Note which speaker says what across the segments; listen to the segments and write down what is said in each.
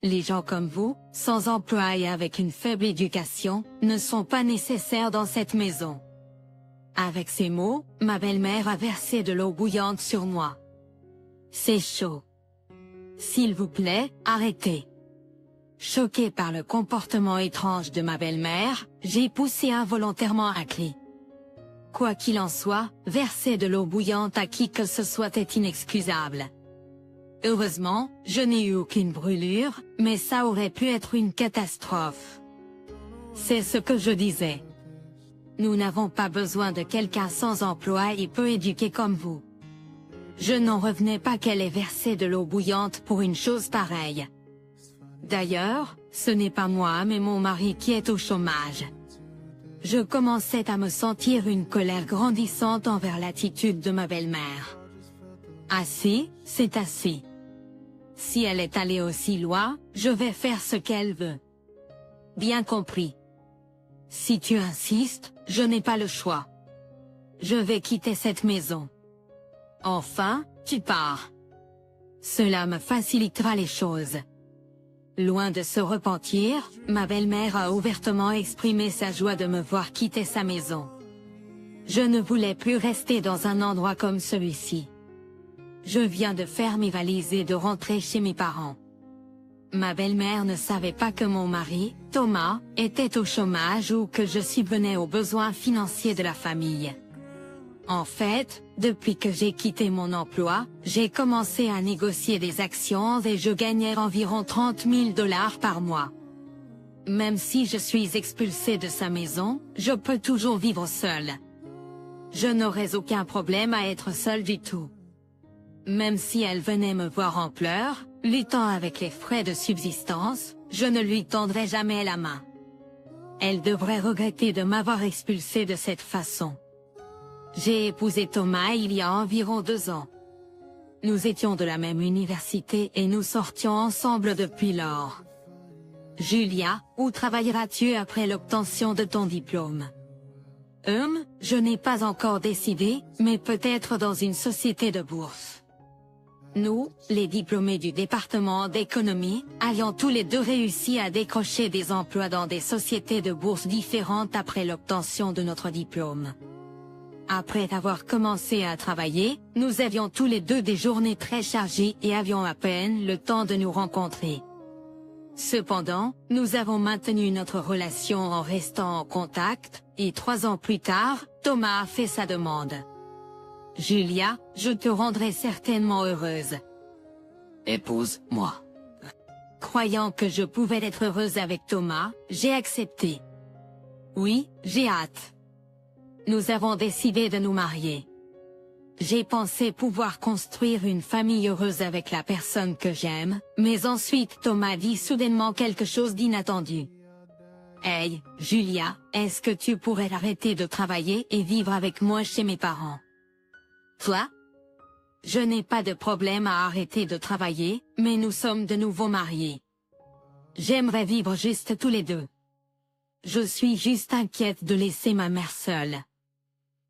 Speaker 1: Les gens comme vous, sans emploi et avec une faible éducation, ne sont pas nécessaires dans cette maison. » Avec ces mots, ma belle-mère a versé de l'eau bouillante sur moi. « C'est chaud. S'il vous plaît, arrêtez. » Choqué par le comportement étrange de ma belle-mère, j'ai poussé involontairement un cri. Quoi qu'il en soit, verser de l'eau bouillante à qui que ce soit est inexcusable. Heureusement, je n'ai eu aucune brûlure, mais ça aurait pu être une catastrophe. C'est ce que je disais. Nous n'avons pas besoin de quelqu'un sans emploi et peu éduqué comme vous. Je n'en revenais pas qu'elle ait versé de l'eau bouillante pour une chose pareille. D'ailleurs, ce n'est pas moi mais mon mari qui est au chômage. Je commençais à me sentir une colère grandissante envers l'attitude de ma belle-mère. Assez, c'est assez. Si elle est allée aussi loin, je vais faire ce qu'elle veut. Bien compris. Si tu insistes, je n'ai pas le choix. Je vais quitter cette maison. Enfin, tu pars. Cela me facilitera les choses. Loin de se repentir, ma belle-mère a ouvertement exprimé sa joie de me voir quitter sa maison. Je ne voulais plus rester dans un endroit comme celui-ci. Je viens de faire mes valises et de rentrer chez mes parents. Ma belle-mère ne savait pas que mon mari, Thomas, était au chômage ou que je subvenais aux besoins financiers de la famille. En fait, depuis que j'ai quitté mon emploi, j'ai commencé à négocier des actions et je gagnais environ 30 000 $ par mois. Même si je suis expulsée de sa maison, je peux toujours vivre seule. Je n'aurais aucun problème à être seule du tout. Même si elle venait me voir en pleurs, luttant avec les frais de subsistance, je ne lui tendrai jamais la main. Elle devrait regretter de m'avoir expulsée de cette façon. J'ai épousé Thomas il y a environ 2 ans. Nous étions de la même université et nous sortions ensemble depuis lors. Julia, où travailleras-tu après l'obtention de ton diplôme? Je n'ai pas encore décidé, mais peut-être dans une société de bourse. Nous, les diplômés du département d'économie, ayant tous les deux réussi à décrocher des emplois dans des sociétés de bourse différentes après l'obtention de notre diplôme. Après avoir commencé à travailler, nous avions tous les deux des journées très chargées et avions à peine le temps de nous rencontrer. Cependant, nous avons maintenu notre relation en restant en contact, et 3 ans plus tard, Thomas a fait sa demande. « Julia, je te rendrai certainement heureuse.
Speaker 2: Épouse-moi. »
Speaker 1: Croyant que je pouvais être heureuse avec Thomas, j'ai accepté. Oui, j'ai hâte. Nous avons décidé de nous marier. J'ai pensé pouvoir construire une famille heureuse avec la personne que j'aime, mais ensuite Thomas dit soudainement quelque chose d'inattendu. « Hey, Julia, est-ce que tu pourrais arrêter de travailler et vivre avec moi chez mes parents? » Toi? Je n'ai pas de problème à arrêter de travailler, mais nous sommes de nouveau mariés. J'aimerais vivre juste tous les deux. Je suis juste inquiète de laisser ma mère seule.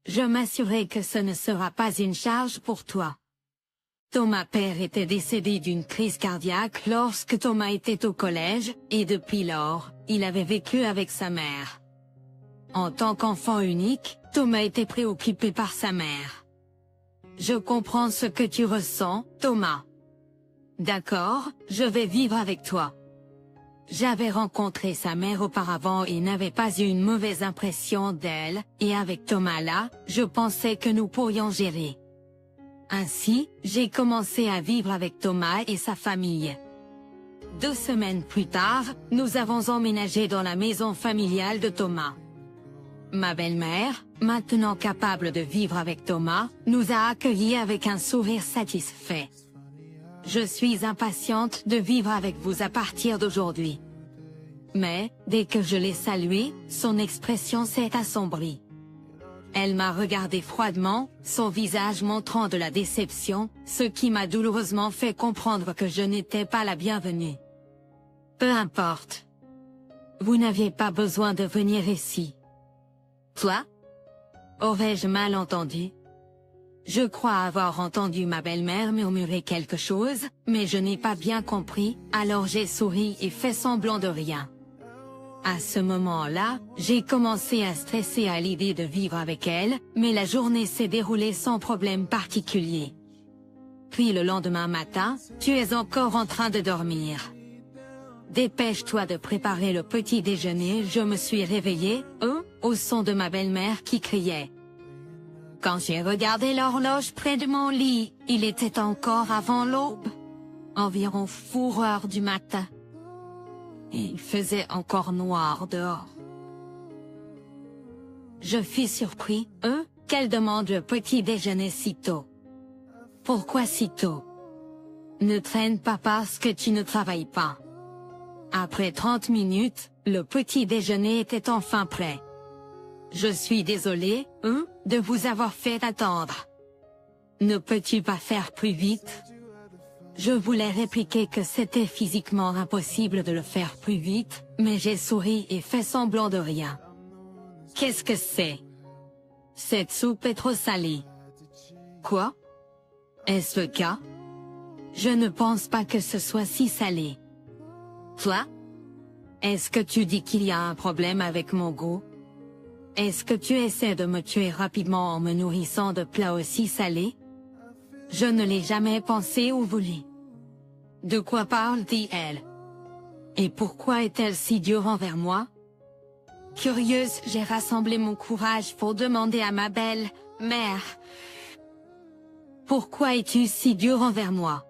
Speaker 1: Je m'assurerai que ce ne sera pas une charge pour toi. Thomas père était décédé d'une crise cardiaque lorsque Thomas était au collège, et depuis lors, il avait vécu avec sa mère. En tant qu'enfant unique, Thomas était préoccupé par sa mère. Je comprends ce que tu ressens, Thomas. D'accord, je vais vivre avec toi. J'avais rencontré sa mère auparavant et n'avais pas eu une mauvaise impression d'elle, et avec Thomas là, je pensais que nous pourrions gérer. Ainsi, j'ai commencé à vivre avec Thomas et sa famille. 2 semaines plus tard, nous avons emménagé dans la maison familiale de Thomas. Ma belle-mère, maintenant capable de vivre avec Thomas, nous a accueillis avec un sourire satisfait. Je suis impatiente de vivre avec vous à partir d'aujourd'hui. Mais, dès que je l'ai salué, son expression s'est assombrie. Elle m'a regardé froidement, son visage montrant de la déception, ce qui m'a douloureusement fait comprendre que je n'étais pas la bienvenue. Peu importe. Vous n'aviez pas besoin de venir ici. Toi? Aurais-je mal entendu? Je crois avoir entendu ma belle-mère murmurer quelque chose, mais je n'ai pas bien compris, alors j'ai souri et fait semblant de rien. À ce moment-là, j'ai commencé à stresser à l'idée de vivre avec elle, mais la journée s'est déroulée sans problème particulier. Puis le lendemain matin, tu es encore en train de dormir. Dépêche-toi de préparer le petit déjeuner. Je me suis réveillée, au son de ma belle-mère qui criait. Quand j'ai regardé l'horloge près de mon lit, il était encore avant l'aube. Environ 4 heures du matin. Et il faisait encore noir dehors. Je fus surpris, qu'elle demande le petit déjeuner si tôt. Pourquoi si tôt? Ne traîne pas parce que tu ne travailles pas. Après 30 minutes, le petit déjeuner était enfin prêt. Je suis désolée, de vous avoir fait attendre. Ne peux-tu pas faire plus vite? Je voulais répliquer que c'était physiquement impossible de le faire plus vite, mais j'ai souri et fait semblant de rien. Qu'est-ce que c'est? Cette soupe est trop salée. Quoi? Est-ce le cas? Je ne pense pas que ce soit si salé. Toi? Est-ce que tu dis qu'il y a un problème avec mon goût? Est-ce que tu essaies de me tuer rapidement en me nourrissant de plats aussi salés? Je ne l'ai jamais pensé ou voulu. De quoi parle-t-elle? Et pourquoi est-elle si dure envers moi? Curieuse, j'ai rassemblé mon courage pour demander à ma belle-mère. Pourquoi es-tu si dure envers moi?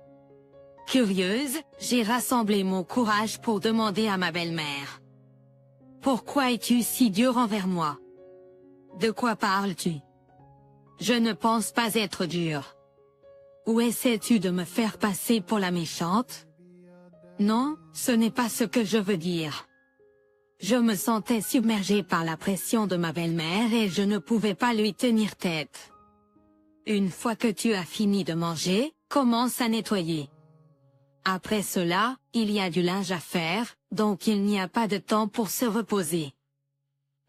Speaker 1: Curieuse, j'ai rassemblé mon courage pour demander à ma belle-mère. Pourquoi es-tu si dure envers moi? De quoi parles-tu? Je ne pense pas être dure. Ou essaies-tu de me faire passer pour la méchante? Non, ce n'est pas ce que je veux dire. Je me sentais submergée par la pression de ma belle-mère et je ne pouvais pas lui tenir tête. Une fois que tu as fini de manger, commence à nettoyer. Après cela, il y a du linge à faire, donc il n'y a pas de temps pour se reposer.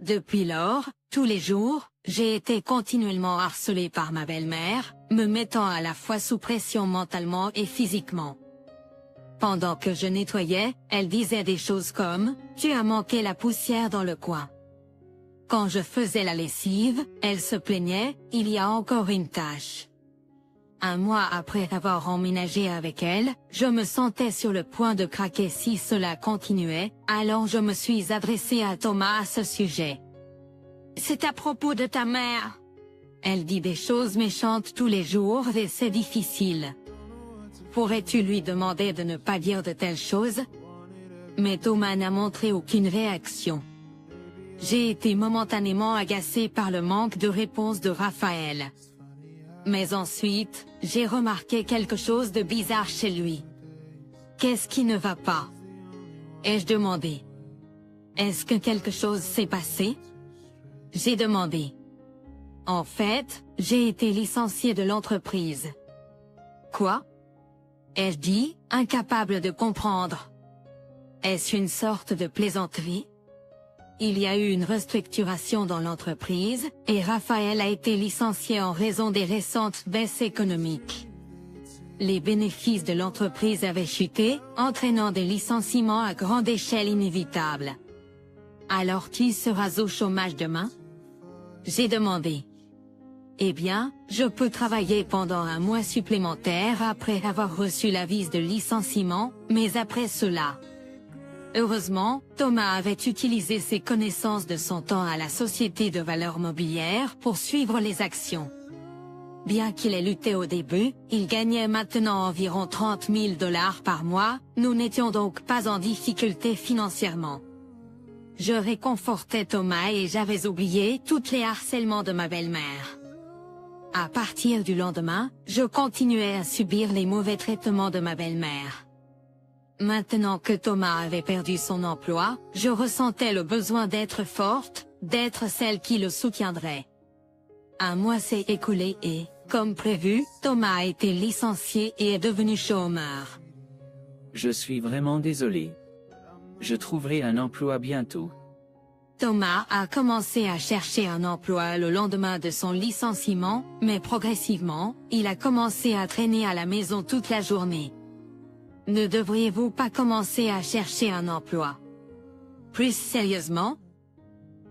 Speaker 1: Depuis lors, tous les jours, j'ai été continuellement harcelée par ma belle-mère, me mettant à la fois sous pression mentalement et physiquement. Pendant que je nettoyais, elle disait des choses comme « Tu as manqué la poussière dans le coin ». Quand je faisais la lessive, elle se plaignait « Il y a encore une tâche ». 1 mois après avoir emménagé avec elle, je me sentais sur le point de craquer si cela continuait, alors je me suis adressée à Thomas à ce sujet. C'est à propos de ta mère. Elle dit des choses méchantes tous les jours et c'est difficile. Pourrais-tu lui demander de ne pas dire de telles choses? Mais Thomas n'a montré aucune réaction. J'ai été momentanément agacée par le manque de réponse de Raphaël. Mais ensuite, j'ai remarqué quelque chose de bizarre chez lui. Qu'est-ce qui ne va pas? Ai-je demandé. Est-ce que quelque chose s'est passé? J'ai demandé. En fait, j'ai été licenciée de l'entreprise. Quoi? Ai-je dit, incapable de comprendre. Est-ce une sorte de plaisanterie? Il y a eu une restructuration dans l'entreprise, et Raphaël a été licencié en raison des récentes baisses économiques. Les bénéfices de l'entreprise avaient chuté, entraînant des licenciements à grande échelle inévitables. Alors qui sera au chômage demain? J'ai demandé. Eh bien, je peux travailler pendant 1 mois supplémentaire après avoir reçu l'avis de licenciement, mais après cela. Heureusement, Thomas avait utilisé ses connaissances de son temps à la société de valeurs mobilières pour suivre les actions. Bien qu'il ait lutté au début, il gagnait maintenant environ 30 000 $ par mois, nous n'étions donc pas en difficulté financièrement. Je réconfortais Thomas et j'avais oublié tous les harcèlements de ma belle-mère. À partir du lendemain, je continuais à subir les mauvais traitements de ma belle-mère. Maintenant que Thomas avait perdu son emploi, je ressentais le besoin d'être forte, d'être celle qui le soutiendrait. 1 mois s'est écoulé et, comme prévu, Thomas a été licencié et est devenu chômeur.
Speaker 2: Je suis vraiment désolé. Je trouverai un emploi bientôt.
Speaker 1: Thomas a commencé à chercher un emploi le lendemain de son licenciement, mais progressivement, il a commencé à traîner à la maison toute la journée. Ne devriez-vous pas commencer à chercher un emploi? Plus sérieusement?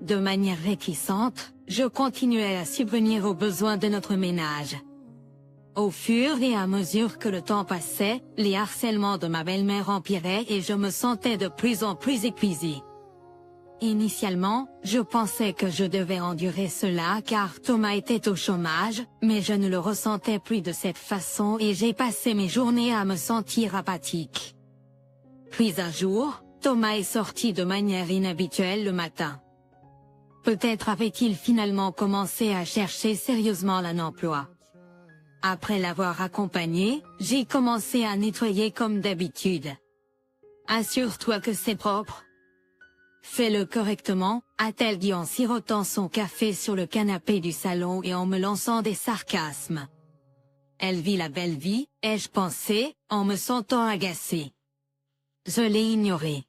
Speaker 1: De manière réticente, je continuais à subvenir aux besoins de notre ménage. Au fur et à mesure que le temps passait, les harcèlements de ma belle-mère empiraient et je me sentais de plus en plus épuisée. Initialement, je pensais que je devais endurer cela car Thomas était au chômage, mais je ne le ressentais plus de cette façon et j'ai passé mes journées à me sentir apathique. Puis un jour, Thomas est sorti de manière inhabituelle le matin. Peut-être avait-il finalement commencé à chercher sérieusement un emploi. Après l'avoir accompagné, j'ai commencé à nettoyer comme d'habitude. Assure-toi que c'est propre. Fais-le correctement, a-t-elle dit en sirotant son café sur le canapé du salon et en me lançant des sarcasmes. Elle vit la belle vie, ai-je pensé, en me sentant agacée. Je l'ai ignoré.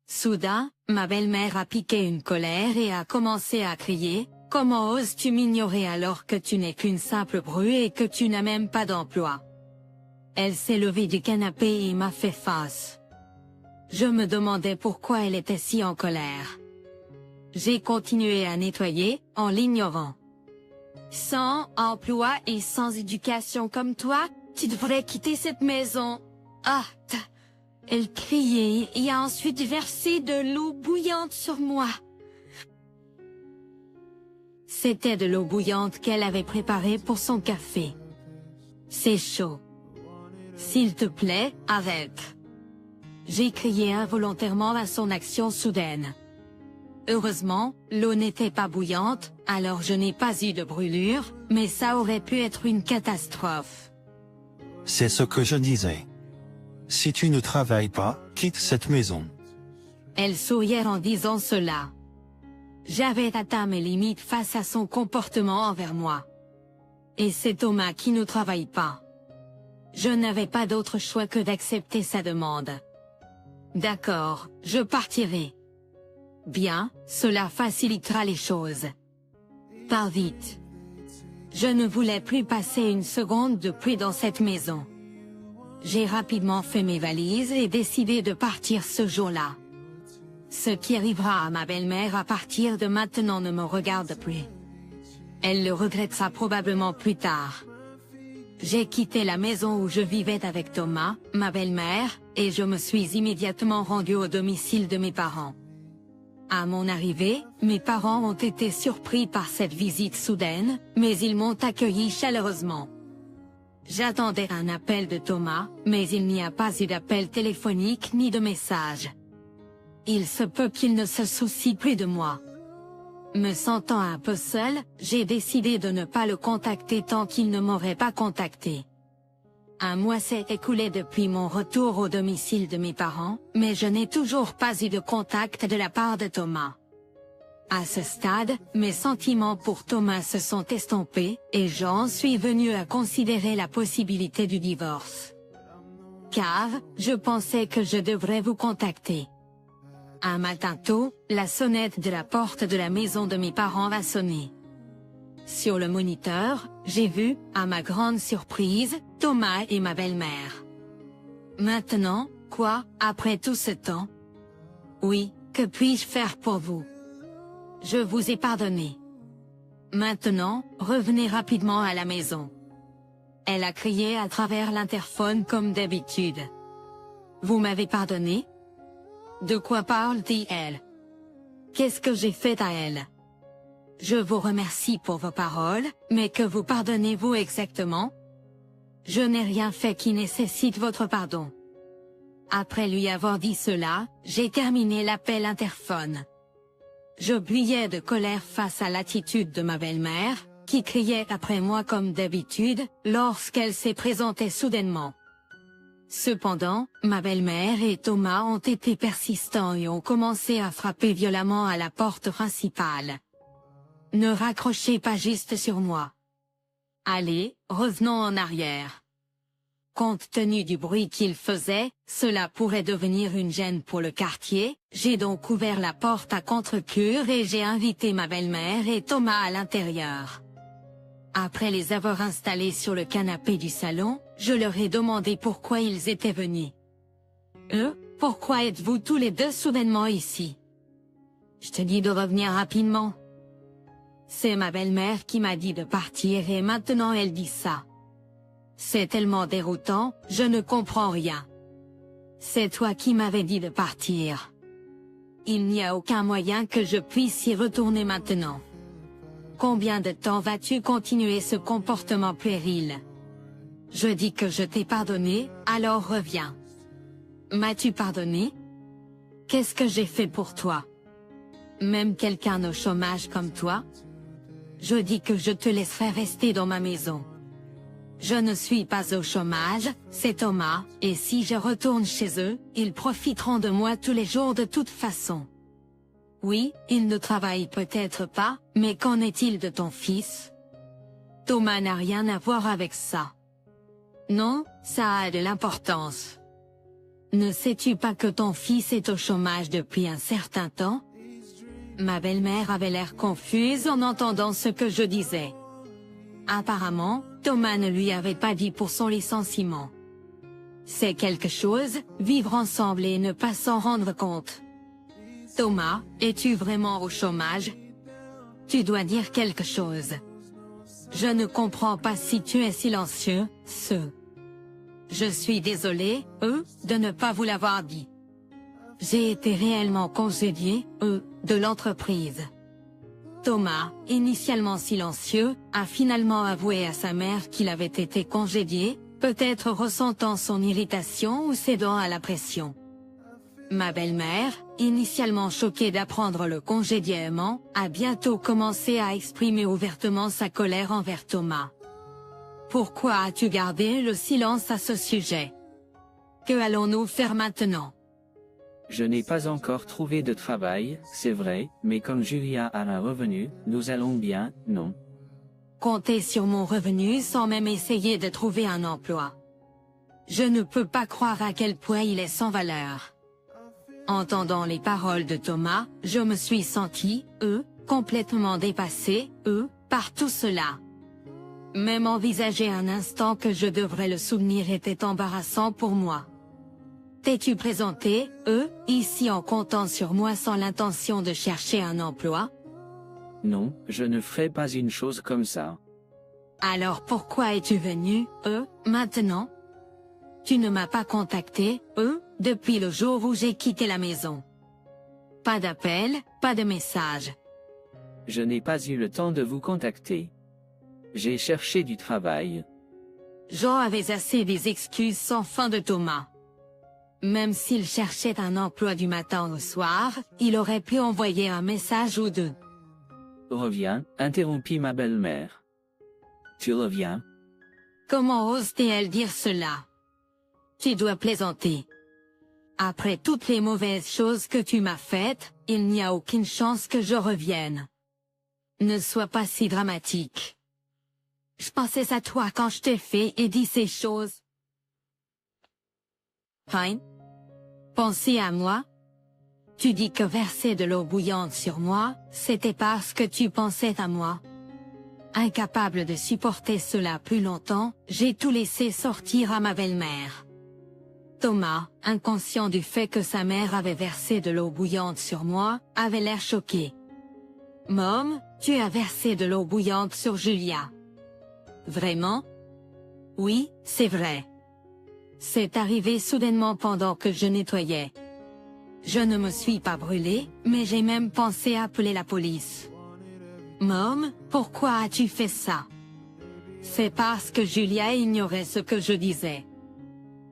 Speaker 1: Soudain, ma belle-mère a piqué une colère et a commencé à crier, « Comment oses-tu m'ignorer alors que tu n'es qu'une simple bru et que tu n'as même pas d'emploi ?» Elle s'est levée du canapé et m'a fait face. Je me demandais pourquoi elle était si en colère. J'ai continué à nettoyer, en l'ignorant. Sans emploi et sans éducation comme toi, tu devrais quitter cette maison. Ah, elle criait et a ensuite versé de l'eau bouillante sur moi. C'était de l'eau bouillante qu'elle avait préparée pour son café. C'est chaud. S'il te plaît, arrête. J'ai crié involontairement à son action soudaine. Heureusement, l'eau n'était pas bouillante, alors je n'ai pas eu de brûlure, mais ça aurait pu être une catastrophe.
Speaker 2: C'est ce que je disais. Si tu ne travailles pas, quitte cette maison.
Speaker 1: Elle souriait en disant cela. J'avais atteint mes limites face à son comportement envers moi. Et c'est Thomas qui ne travaille pas. Je n'avais pas d'autre choix que d'accepter sa demande. D'accord, je partirai. Bien, cela facilitera les choses. Pars vite. Je ne voulais plus passer une seconde de plus dans cette maison. J'ai rapidement fait mes valises et décidé de partir ce jour-là. Ce qui arrivera à ma belle-mère à partir de maintenant ne me regarde plus. Elle le regrettera probablement plus tard. J'ai quitté la maison où je vivais avec Thomas, ma belle-mère, et je me suis immédiatement rendue au domicile de mes parents. À mon arrivée, mes parents ont été surpris par cette visite soudaine, mais ils m'ont accueilli chaleureusement. J'attendais un appel de Thomas, mais il n'y a pas eu d'appel téléphonique ni de message. Il se peut qu'il ne se soucie plus de moi. Me sentant un peu seule, j'ai décidé de ne pas le contacter tant qu'il ne m'aurait pas contacté. Un mois s'est écoulé depuis mon retour au domicile de mes parents, mais je n'ai toujours pas eu de contact de la part de Thomas. À ce stade, mes sentiments pour Thomas se sont estompés, et j'en suis venue à considérer la possibilité du divorce. Car, je pensais que je devrais vous contacter. Un matin tôt, la sonnette de la porte de la maison de mes parents va sonner. Sur le moniteur, j'ai vu, à ma grande surprise, Thomas et ma belle-mère. Maintenant, quoi, après tout ce temps? Oui, que puis-je faire pour vous? Je vous ai pardonné. Maintenant, revenez rapidement à la maison. Elle a crié à travers l'interphone comme d'habitude. Vous m'avez pardonné? De quoi parle-t-elle? Qu'est-ce que j'ai fait à elle? Je vous remercie pour vos paroles, mais que vous pardonnez-vous exactement? Je n'ai rien fait qui nécessite votre pardon. Après lui avoir dit cela, j'ai terminé l'appel interphone. Je brillais de colère face à l'attitude de ma belle-mère, qui criait après moi comme d'habitude, lorsqu'elle s'est présentée soudainement. Cependant, ma belle-mère et Thomas ont été persistants et ont commencé à frapper violemment à la porte principale. Ne raccrochez pas juste sur moi. Allez, revenons en arrière. compte tenu du bruit qu'il faisait, cela pourrait devenir une gêne pour le quartier. J'ai donc ouvert la porte à contre-cœur et j'ai invité ma belle-mère et Thomas à l'intérieur. Après les avoir installés sur le canapé du salon, je leur ai demandé pourquoi ils étaient venus. Pourquoi êtes-vous tous les deux soudainement ici? Je te dis de revenir rapidement. C'est ma belle-mère qui m'a dit de partir et maintenant elle dit ça. C'est tellement déroutant, je ne comprends rien. C'est toi qui m'avais dit de partir. Il n'y a aucun moyen que je puisse y retourner maintenant. Combien de temps vas-tu continuer ce comportement puéril? Je dis que je t'ai pardonné, alors reviens. M'as-tu pardonné? Qu'est-ce que j'ai fait pour toi? Même quelqu'un au chômage comme toi? Je dis que je te laisserai rester dans ma maison. Je ne suis pas au chômage, c'est Thomas, et si je retourne chez eux, ils profiteront de moi tous les jours de toute façon. Oui, ils ne travaillent peut-être pas, mais qu'en est-il de ton fils? Thomas n'a rien à voir avec ça. Non, ça a de l'importance. Ne sais-tu pas que ton fils est au chômage depuis un certain temps? Ma belle-mère avait l'air confuse en entendant ce que je disais. Apparemment, Thomas ne lui avait pas dit pour son licenciement. C'est quelque chose, vivre ensemble et ne pas s'en rendre compte. Thomas, es-tu vraiment au chômage? Tu dois dire quelque chose. Je ne comprends pas si tu es silencieux, Je suis désolé, de ne pas vous l'avoir dit. J'ai été réellement congédié, de l'entreprise. Thomas, initialement silencieux, a finalement avoué à sa mère qu'il avait été congédié, peut-être ressentant son irritation ou cédant à la pression. Ma belle-mère, initialement choquée d'apprendre le congédiement, a bientôt commencé à exprimer ouvertement sa colère envers Thomas. Pourquoi as-tu gardé le silence à ce sujet? Que allons-nous faire maintenant?
Speaker 3: Je n'ai pas encore trouvé de travail, c'est vrai, mais comme Julia a un revenu, nous allons bien, non?
Speaker 1: Compter sur mon revenu sans même essayer de trouver un emploi. Je ne peux pas croire à quel point il est sans valeur. Entendant les paroles de Thomas, je me suis senti, complètement dépassé, par tout cela. Même envisager un instant que je devrais le soutenir était embarrassant pour moi. T'es-tu présenté, ici en comptant sur moi sans l'intention de chercher un emploi?
Speaker 3: Non, je ne ferai pas une chose comme ça.
Speaker 1: Alors pourquoi es-tu venu, maintenant? Tu ne m'as pas contacté, depuis le jour où j'ai quitté la maison. Pas d'appel, pas de message.
Speaker 3: Je n'ai pas eu le temps de vous contacter. J'ai cherché du travail.
Speaker 1: J'en avais assez des excuses sans fin de Thomas. Même s'il cherchait un emploi du matin au soir, il aurait pu envoyer un message ou deux.
Speaker 3: Reviens, interrompit ma belle-mère. Tu reviens?
Speaker 1: Comment ose-t-elle dire cela? Tu dois plaisanter. Après toutes les mauvaises choses que tu m'as faites, il n'y a aucune chance que je revienne. Ne sois pas si dramatique. Je pensais à toi quand je t'ai fait et dit ces choses. Hein? Penser à moi? Tu dis que verser de l'eau bouillante sur moi, c'était parce que tu pensais à moi. Incapable de supporter cela plus longtemps, j'ai tout laissé sortir à ma belle-mère. Thomas, inconscient du fait que sa mère avait versé de l'eau bouillante sur moi, avait l'air choqué. Mom, tu as versé de l'eau bouillante sur Julia. Vraiment? Oui, c'est vrai. C'est arrivé soudainement pendant que je nettoyais. Je ne me suis pas brûlée, mais j'ai même pensé appeler la police. Mom, pourquoi as-tu fait ça? C'est parce que Julia ignorait ce que je disais.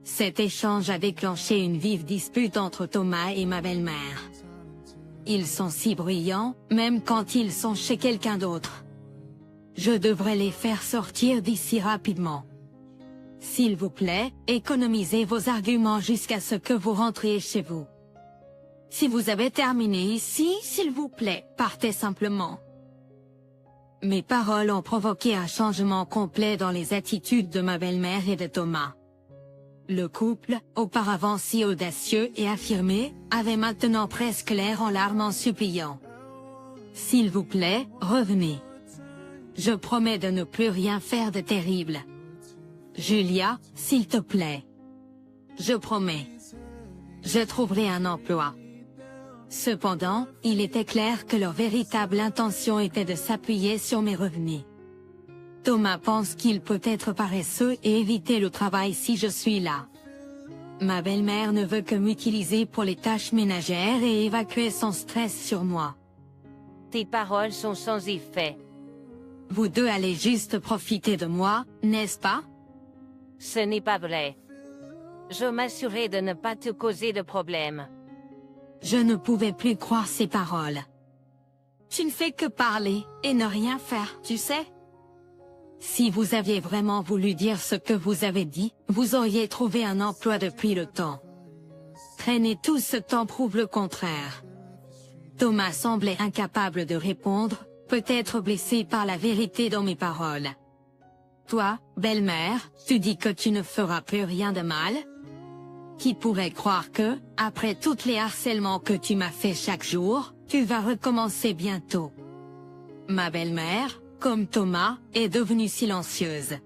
Speaker 1: Cet échange a déclenché une vive dispute entre Thomas et ma belle-mère. Ils sont si bruyants, même quand ils sont chez quelqu'un d'autre. Je devrais les faire sortir d'ici rapidement. S'il vous plaît, économisez vos arguments jusqu'à ce que vous rentriez chez vous. Si vous avez terminé ici, s'il vous plaît, partez simplement. Mes paroles ont provoqué un changement complet dans les attitudes de ma belle-mère et de Thomas. Le couple, auparavant si audacieux et affirmé, avait maintenant presque l'air en larmes en suppliant. S'il vous plaît, revenez. Je promets de ne plus rien faire de terrible. Julia, s'il te plaît. Je promets. Je trouverai un emploi. Cependant, il était clair que leur véritable intention était de s'appuyer sur mes revenus. Thomas pense qu'il peut être paresseux et éviter le travail si je suis là. Ma belle-mère ne veut que m'utiliser pour les tâches ménagères et évacuer son stress sur moi.
Speaker 4: Tes paroles sont sans effet.
Speaker 1: Vous deux allez juste profiter de moi, n'est-ce pas?
Speaker 4: Ce n'est pas vrai. Je m'assurais de ne pas te causer de problème.
Speaker 1: Je ne pouvais plus croire ces paroles. Tu ne fais que parler et ne rien faire, tu sais? Si vous aviez vraiment voulu dire ce que vous avez dit, vous auriez trouvé un emploi depuis le temps. Traîner tout ce temps prouve le contraire. Thomas semblait incapable de répondre, peut-être blessé par la vérité dans mes paroles. Toi, belle-mère, tu dis que tu ne feras plus rien de mal? Qui pourrait croire que, après tous les harcèlements que tu m'as fait chaque jour, tu vas recommencer bientôt? Ma belle-mère, comme Thomas, est devenue silencieuse.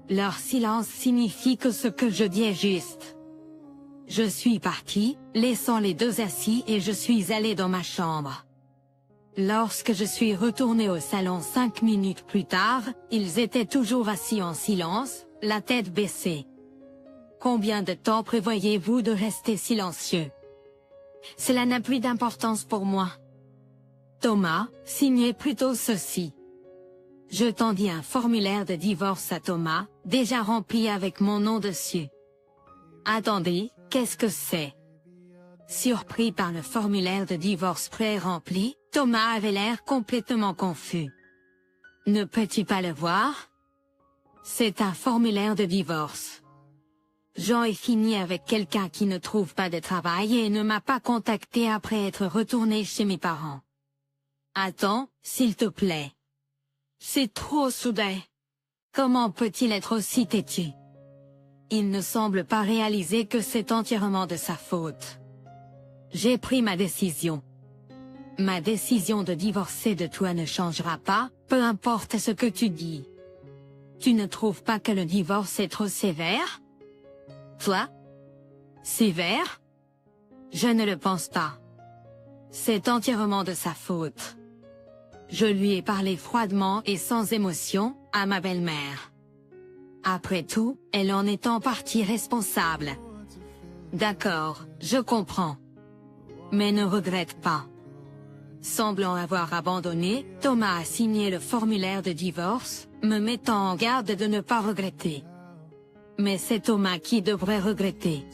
Speaker 1: Leur silence signifie que ce que je dis est juste. Je suis partie, laissant les deux assis et je suis allée dans ma chambre. Lorsque je suis retournée au salon 5 minutes plus tard, ils étaient toujours assis en silence, la tête baissée. Combien de temps prévoyez-vous de rester silencieux? Cela n'a plus d'importance pour moi. Thomas, signez plutôt ceci. Je tendis un formulaire de divorce à Thomas, déjà rempli avec mon nom dessus. Attendez, qu'est-ce que c'est? Surpris par le formulaire de divorce pré-rempli, Thomas avait l'air complètement confus. Ne peux-tu pas le voir? C'est un formulaire de divorce. J'en ai fini avec quelqu'un qui ne trouve pas de travail et ne m'a pas contacté après être retourné chez mes parents. Attends, s'il te plaît. C'est trop soudain. Comment peut-il être aussi têtu? Il ne semble pas réaliser que c'est entièrement de sa faute. J'ai pris ma décision. Ma décision de divorcer de toi ne changera pas, peu importe ce que tu dis. Tu ne trouves pas que le divorce est trop sévère? Toi? Sévère? Je ne le pense pas. C'est entièrement de sa faute. Je lui ai parlé froidement et sans émotion, à ma belle-mère. Après tout, elle en est en partie responsable. D'accord, je comprends. Mais ne regrette pas. Semblant avoir abandonné, Thomas a signé le formulaire de divorce, me mettant en garde de ne pas regretter. Mais c'est Thomas qui devrait regretter.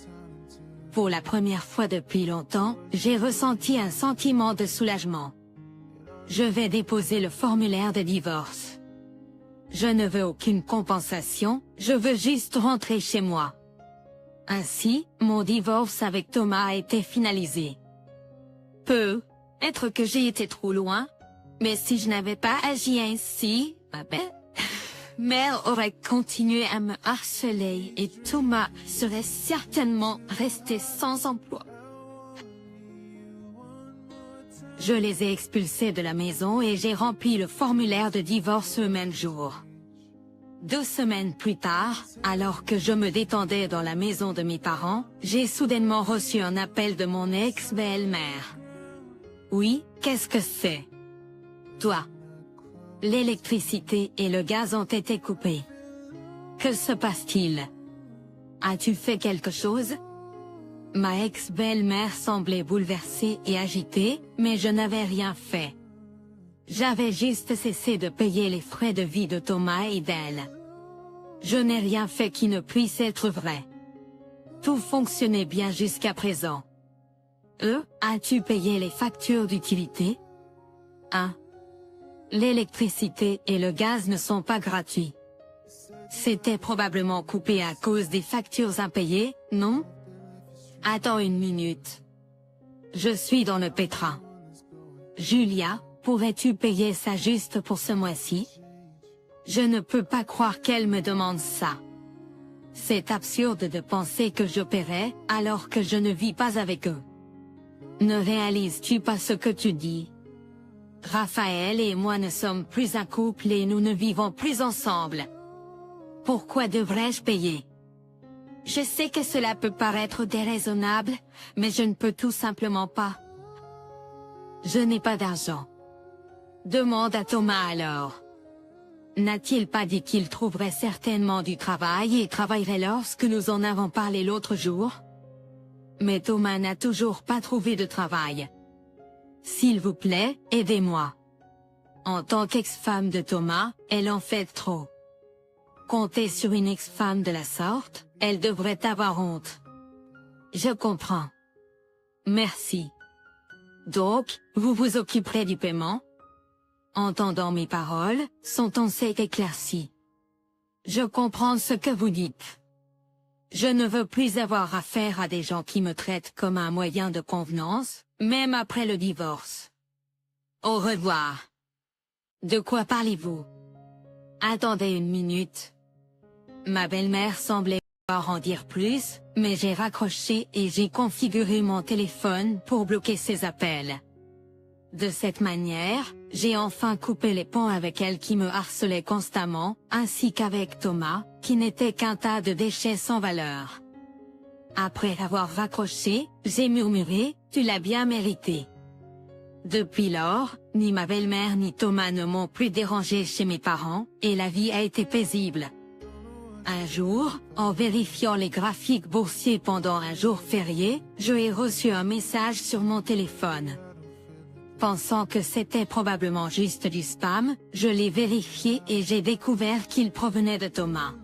Speaker 1: Pour la première fois depuis longtemps, j'ai ressenti un sentiment de soulagement. Je vais déposer le formulaire de divorce. Je ne veux aucune compensation, je veux juste rentrer chez moi. Ainsi, mon divorce avec Thomas a été finalisé. Peut-être que j'ai été trop loin, mais si je n'avais pas agi ainsi, ma belle-mère aurait continué à me harceler et Thomas serait certainement resté sans emploi. Je les ai expulsés de la maison et j'ai rempli le formulaire de divorce le même jour. 2 semaines plus tard, alors que je me détendais dans la maison de mes parents, j'ai soudainement reçu un appel de mon ex-belle-mère. Oui, qu'est-ce que c'est? Toi. L'électricité et le gaz ont été coupés. Que se passe-t-il? As-tu fait quelque chose? Ma ex-belle-mère semblait bouleversée et agitée, mais je n'avais rien fait. J'avais juste cessé de payer les frais de vie de Thomas et d'elle. Je n'ai rien fait qui ne puisse être vrai. Tout fonctionnait bien jusqu'à présent. As-tu payé les factures d'utilité? 1. L'électricité et le gaz ne sont pas gratuits. C'était probablement coupé à cause des factures impayées, non? Attends une minute. Je suis dans le pétrin. Julia, pourrais-tu payer ça juste pour ce mois-ci? Je ne peux pas croire qu'elle me demande ça. C'est absurde de penser que je paierai, alors que je ne vis pas avec eux. Ne réalises-tu pas ce que tu dis? Raphaël et moi ne sommes plus un couple et nous ne vivons plus ensemble. Pourquoi devrais-je payer? Je sais que cela peut paraître déraisonnable, mais je ne peux tout simplement pas. Je n'ai pas d'argent. Demande à Thomas alors. N'a-t-il pas dit qu'il trouverait certainement du travail et travaillerait lorsque nous en avons parlé l'autre jour? Mais Thomas n'a toujours pas trouvé de travail. S'il vous plaît, aidez-moi. En tant qu'ex-femme de Thomas, elle en fait trop. Compter sur une ex-femme de la sorte, elle devrait avoir honte. Je comprends. Merci. Donc, vous vous occuperez du paiement? Entendant mes paroles, son ton s'est éclairci. Je comprends ce que vous dites. Je ne veux plus avoir affaire à des gens qui me traitent comme un moyen de convenance, même après le divorce. Au revoir. De quoi parlez-vous? Attendez une minute. Ma belle-mère semblait vouloir en dire plus, mais j'ai raccroché et j'ai configuré mon téléphone pour bloquer ses appels. De cette manière, j'ai enfin coupé les ponts avec elle qui me harcelait constamment, ainsi qu'avec Thomas, qui n'était qu'un tas de déchets sans valeur. Après avoir raccroché, j'ai murmuré, « Tu l'as bien mérité ». Depuis lors, ni ma belle-mère ni Thomas ne m'ont plus dérangé chez mes parents, et la vie a été paisible. Un jour, en vérifiant les graphiques boursiers pendant un jour férié, je ai reçu un message sur mon téléphone. Pensant que c'était probablement juste du spam, je l'ai vérifié et j'ai découvert qu'il provenait de Thomas.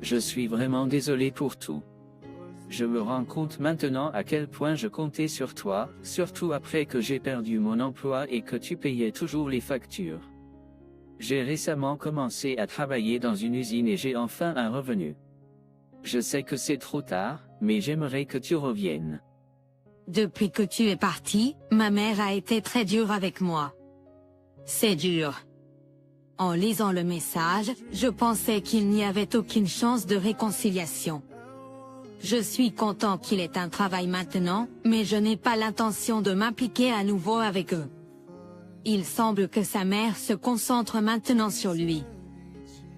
Speaker 3: Je suis vraiment désolé pour tout. Je me rends compte maintenant à quel point je comptais sur toi, surtout après que j'ai perdu mon emploi et que tu payais toujours les factures. J'ai récemment commencé à travailler dans une usine et j'ai enfin un revenu. Je sais que c'est trop tard, mais j'aimerais que tu reviennes.
Speaker 1: Depuis que tu es parti, ma mère a été très dure avec moi. C'est dur. En lisant le message, je pensais qu'il n'y avait aucune chance de réconciliation. Je suis content qu'il ait un travail maintenant, mais je n'ai pas l'intention de m'impliquer à nouveau avec eux. Il semble que sa mère se concentre maintenant sur lui.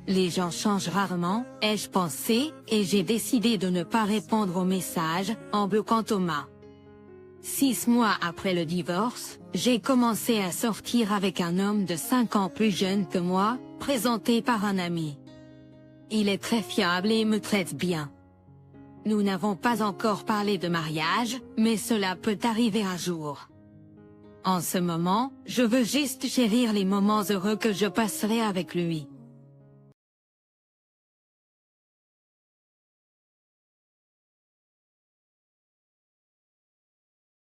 Speaker 1: Les gens changent rarement, ai-je pensé, et j'ai décidé de ne pas répondre aux messages, en bloquant Thomas. 6 mois après le divorce, j'ai commencé à sortir avec un homme de 5 ans plus jeune que moi, présenté par un ami. Il est très fiable et me traite bien. Nous n'avons pas encore parlé de mariage, mais cela peut arriver un jour. En ce moment, je veux juste chérir les moments heureux que je passerai avec lui.